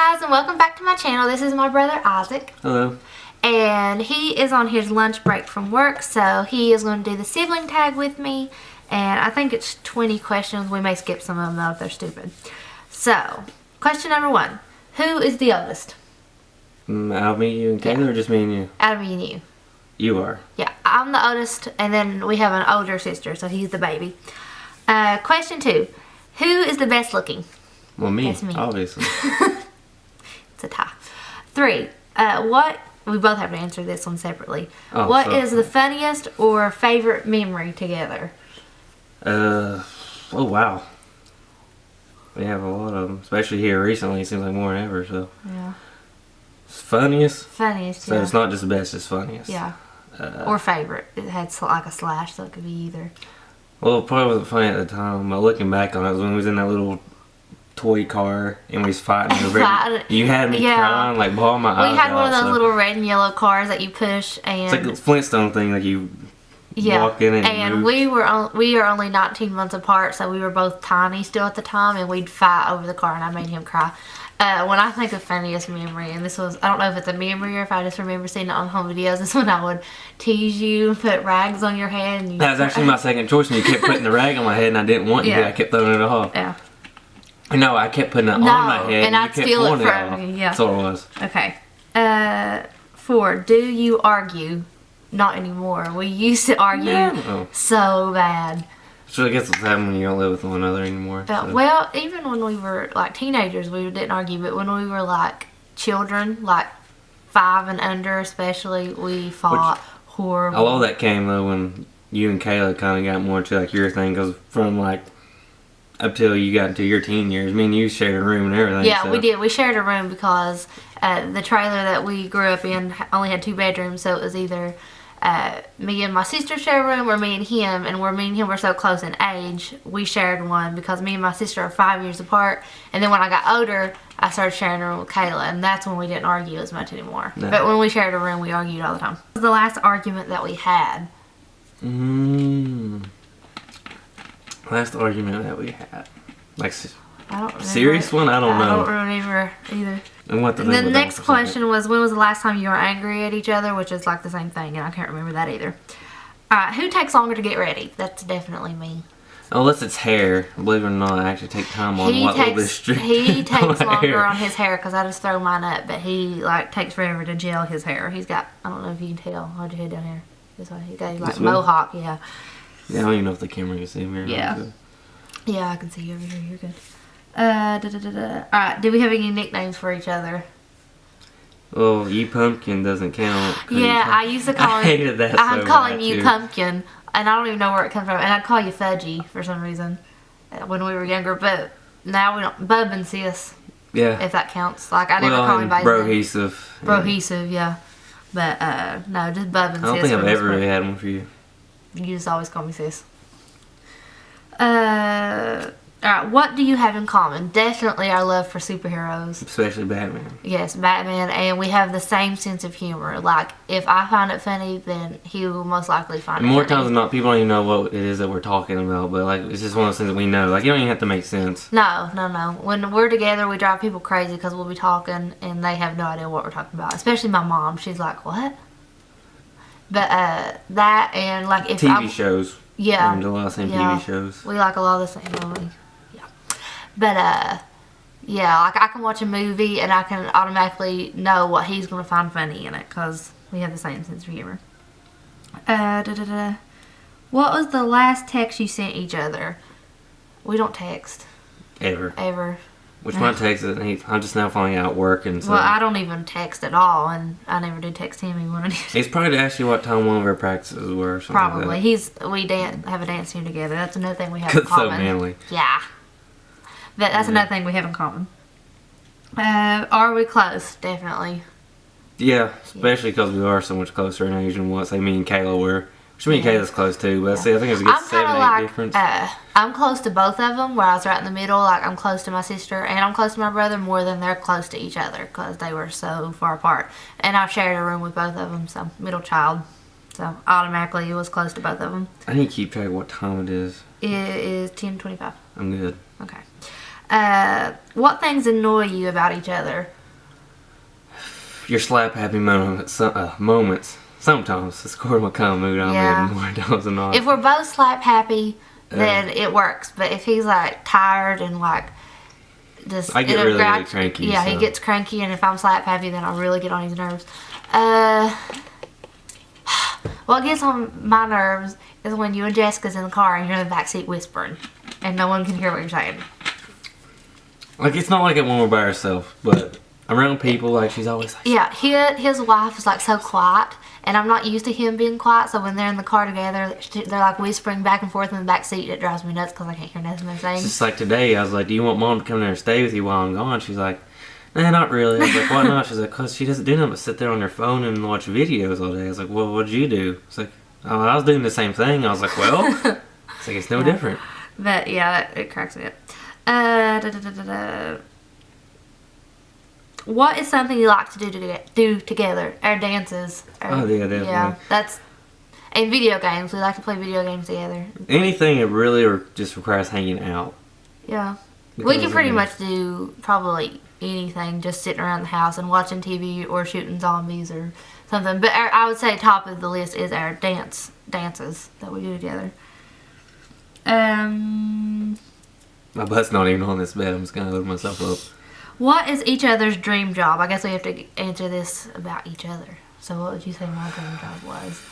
guys, and welcome back to my channel. This is my brother Isaac. Hello. And he is on his lunch break from work, so he is going to do the sibling tag with me. And I think it's 20 questions. We may skip some of them though if they're stupid. So, question number 1. Who is the oldest? Out of me, you, and Kayla, or just me and you? Out of me and you. You are. Yeah, I'm the oldest, and then we have an older sister, so he's the baby. Question 2. Who is the best looking? Well, me, That's me. obviously. It's a tie. 3. We both have to answer this one separately. Oh, what is the funniest or favorite memory together? Oh, wow. We have a lot of them, especially here recently. It seems like more than ever, so. Yeah. Funniest? Funniest, So yeah. it's not just the best, it's funniest. Yeah. Or favorite. It had like a slash, so it could be either. Well, it probably wasn't funny at the time, but looking back on it, it was when we was in that little toy car and we was fighting over it. You had me crying, like bawling my eyes out. We had one of those little red and yellow cars that you push, and it's like a Flintstone thing, like you walk in and move. we are only 19 months apart, so we were both tiny still at the time, and we'd fight over the car, and I made him cry. When I think of funniest memory, and this was, I don't know if it's a memory or if I just remember seeing it on home videos, is when I would tease you and put rags on your head. And that was actually my second choice, and you kept putting the rag on my head, and I didn't want you to. I kept throwing it off. Yeah. No, I kept putting it on my head, and I'd steal it from you. Yeah. That's all it was. Okay. 4. Do you argue? Not anymore. We used to argue so bad. So I guess it's happening when you don't live with one another anymore. But, well, even when we were like teenagers, we didn't argue. But when we were like children, like 5 and under especially, we fought horrible. A lot of that came though when you and Kayla kind of got more into like your thing, because from like up till you got into your teen years, me and you shared a room and everything. Yeah, so. we did. We shared a room because the trailer that we grew up in only had 2 bedrooms, so it was either me and my sister shared a room or me and him, and where me and him were so close in age, we shared one because me and my sister are 5 years apart. And then when I got older, I started sharing a room with Kayla, and that's when we didn't argue as much anymore. No. But when we shared a room, we argued all the time. What was the last argument that we had? Last argument that we had, like I don't remember. Serious one? I don't know. I don't remember either. And what the next question was, when was the last time you were angry at each other, which is like the same thing, and I can't remember that either. Alright, who takes longer to get ready? That's definitely me. Unless it's hair. Believe it or not, I actually take time on what little bit strict. He takes longer on his hair because I just throw mine up, but he like takes forever to gel his hair. He's got, I don't know if you can tell, hold your head down here. This way. He got like mohawk, yeah. Yeah, I don't even know if the camera can see me or not. Yeah, I can see you over here. You're good. Alright, do we have any nicknames for each other? Oh, you pumpkin doesn't count. Yeah, I used to call him. I hated that. I'm calling you pumpkin, and I don't even know where it comes from. And I'd call you Fudgy for some reason when we were younger, but now we don't. Bub and Sis. Yeah. If that counts. Like, I never call him by Brohesive. Brohesive, yeah. But, no, just Bub and Sis. I don't think I've ever really had one for you. You just always call me Sis. Alright, what do you have in common? Definitely our love for superheroes. Especially Batman. Yes, Batman, and we have the same sense of humor. Like, if I find it funny, then he will most likely find it funny. More times than not, people don't even know what it is that we're talking about, but like, it's just one of those things that we know. Like, you don't even have to make sense. No. When we're together, we drive people crazy because we'll be talking, and they have no idea what we're talking about. Especially my mom. She's like, what? But, that, and like, if TV shows. Yeah. We do a lot of the same TV shows. We like a lot of the same. But, yeah, like I can watch a movie and I can automatically know what he's going to find funny in it because we have the same sense of humor. What was the last text you sent each other? We don't text. Ever. Which one text is I'm just now finding out working. So. Well, I don't even text at all, and I never did text him even when I did. He's probably to ask you what time one of our practices were or something. Probably. Like that. We have a dance team together. That's another thing we have in common. So manly. Yeah. That's another thing we have in common. Are we close? Definitely. Yeah, especially because we are so much closer in age than what, say, me and Kayla were. Which me and Kayla's close too, but see, I think it's a good 7-8 difference. I'm close to both of them, where I was right in the middle. Like, I'm close to my sister and I'm close to my brother more than they're close to each other because they were so far apart. And I've shared a room with both of them, so middle child. So automatically it was close to both of them. I need to keep track of what time it is. It is 10:25. I'm good. Okay. What things annoy you about each other? your slap happy moments. Sometimes it's according to what kind of mood I'm in more times than not. If we're both slap happy, then it works. But if he's like tired and like just I get really cranky. Yeah, so. He gets cranky, and if I'm slap happy, then I really get on his nerves. What gets on my nerves is when you and Jessica's in the car and you're in the backseat whispering, and no one can hear what you're saying. Like, it's not like it when we're by ourselves, but around people, like, she's always like... Yeah, his wife is, like, so quiet, and I'm not used to him being quiet, so when they're in the car together, they're, like, whispering back and forth in the back seat. It drives me nuts because I can't hear nothing they're saying. It's just like today, I was like, do you want Mom to come there and stay with you while I'm gone? She's like, nah, not really. I was like, why not? She's like, because she doesn't do nothing but sit there on her phone and watch videos all day. I was like, well, what'd you do? It's like, oh, I was doing the same thing. I was like, well, it's like, it's no different. But, yeah, it cracks me up. What is something you like to do together? Our dances. Oh, yeah, definitely. Yeah, that's... And video games. We like to play video games together. Anything that really just requires hanging out. Yeah. We can pretty much do probably anything, just sitting around the house and watching TV or shooting zombies or something. But I would say top of the list is our dances that we do together. My butt's not even on this bed. I'm just going to load myself up. What is each other's dream job? I guess we have to answer this about each other. So what would you say my dream job was?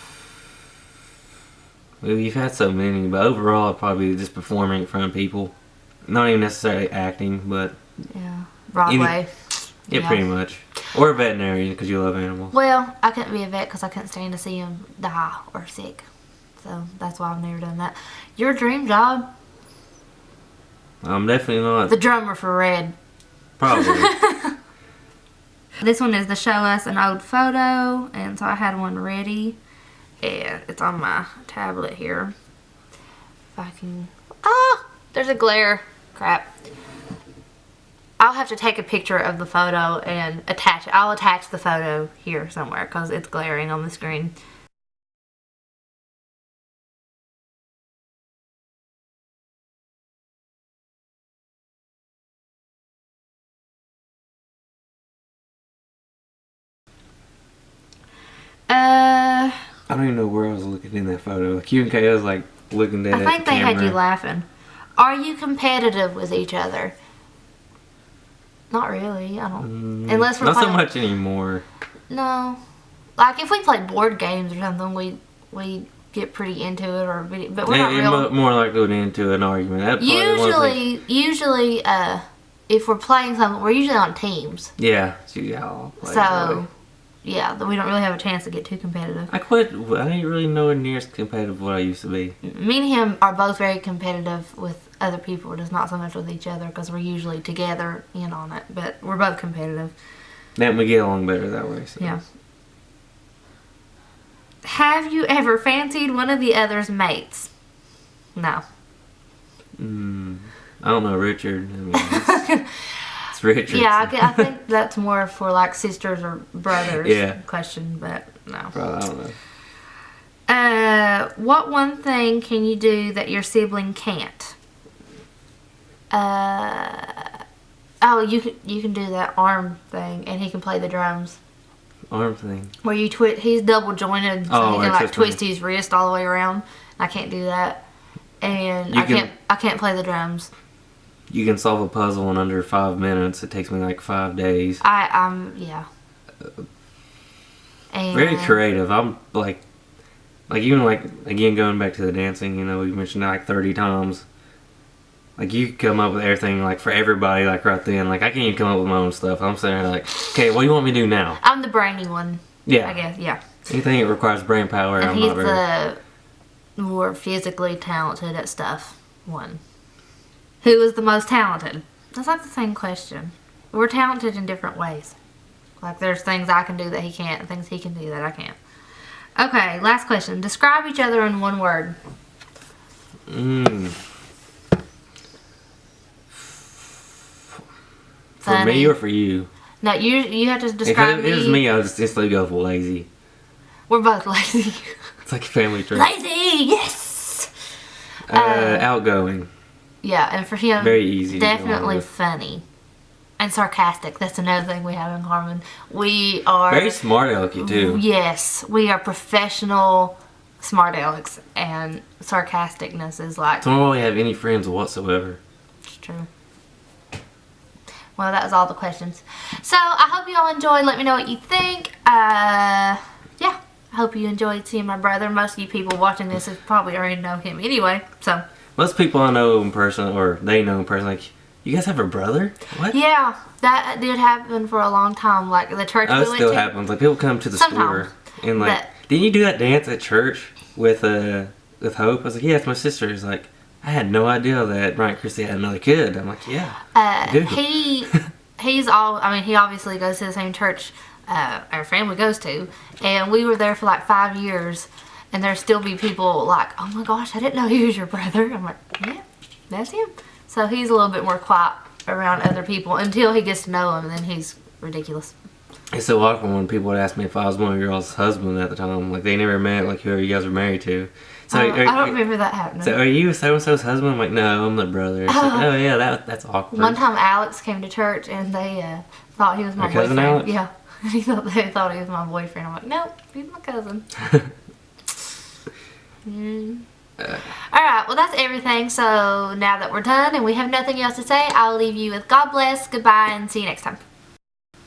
Well, you've had so many, but overall, probably just performing in front of people. Not even necessarily acting, but... Yeah. Broadway. Yeah, pretty much. Or a veterinarian, because you love animals. Well, I couldn't be a vet because I couldn't stand to see them die or sick. So that's why I've never done that. Your dream job? I'm definitely not. The drummer for Red. Probably. This one is to show us an old photo, and so I had one ready, and it's on my tablet here. If I can... Ah! There's a glare. Crap. I'll have to take a picture of the photo and attach it. I'll attach the photo here somewhere because it's glaring on the screen. I don't even know where I was looking in that photo. Q and K was like looking at the camera. I think they had you laughing. Are you competitive with each other? Not really. I don't. Unless we're not playing, so much anymore. No, like if we play board games or something, we get pretty into it, or but we're not real. More like going into an argument. Usually, if we're playing something, we're usually on teams. Yeah, so yeah, we don't really have a chance to get too competitive. I ain't really nowhere near as competitive as what I used to be. Me and him are both very competitive with other people, just not so much with each other because we're usually together in on it. But we're both competitive. Then we get along better that way. So. Yeah. Have you ever fancied one of the other's mates? No. I don't know, Richard. I mean, it's Richard. Yeah, I think that's more for like sisters or brothers question, but no. Probably, I don't know. What one thing can you do that your sibling can't? You can do that arm thing, and he can play the drums. Arm thing? Where you twist, he's double jointed, so he can like twist his wrist all the way around. I can't do that, and I can't play the drums. You can solve a puzzle in under 5 minutes. It takes me like 5 days. Yeah. And very creative. I'm like even like, again, going back to the dancing, you know, we mentioned that like 30 times. Like, you come up with everything, like, for everybody, like, right then. Like, I can't even come up with my own stuff. I'm sitting there like, okay, what do you want me to do now? I'm the brainy one. Yeah. I guess, yeah. Anything that requires brain power, and I'm he's not very... the more physically talented at stuff one. Who is the most talented? That's like the same question. We're talented in different ways. Like, there's things I can do that he can't, and things he can do that I can't. Okay, last question. Describe each other in one word. For me or for you? No, you have to describe me. If it was me, I would just instantly go for lazy. We're both lazy. It's like a family trait. Lazy, yes! Outgoing. Yeah, and for him, very easy. Definitely funny. And sarcastic. That's another thing we have in common. We are Very smart alecky too. Yes, we are professional smart alecks, and sarcasticness is like. Don't really have any friends whatsoever. It's true. Well, that was all the questions. So I hope you all enjoyed. Let me know what you think. Yeah, I hope you enjoyed seeing my brother. Most of you people watching this have probably already know him anyway. So most people I know in person, or they know in person, like, you guys have a brother? What? yeah, that did happen for a long time. Like the church we It went still to. happens. Like people come to the Sometimes. store and like, didn't you do that dance at church with Hope? I was like, yeah, it's my sister. He's like, I had no idea that Brian Christie had another kid. I'm like, yeah. He's all. I mean, he obviously goes to the same church our family goes to, and we were there for like 5 years, and there still be people like, oh my gosh, I didn't know he was your brother. I'm like, yeah, that's him. So he's a little bit more quiet around other people until he gets to know them, and then he's ridiculous. It's so awkward when people would ask me if I was one of your all's husband at the time. Like they never met like whoever you guys were married to. So I don't remember that happening. So are you so and so's husband? I'm like, no, I'm the brother. It's like, oh yeah, that's awkward. One time Alex came to church and they thought he was my Your cousin boyfriend. Alex? Yeah. They thought he was my boyfriend. I'm like, nope, he's my cousin. Alright, well that's everything. So now that we're done and we have nothing else to say, I'll leave you with God bless, goodbye, and see you next time.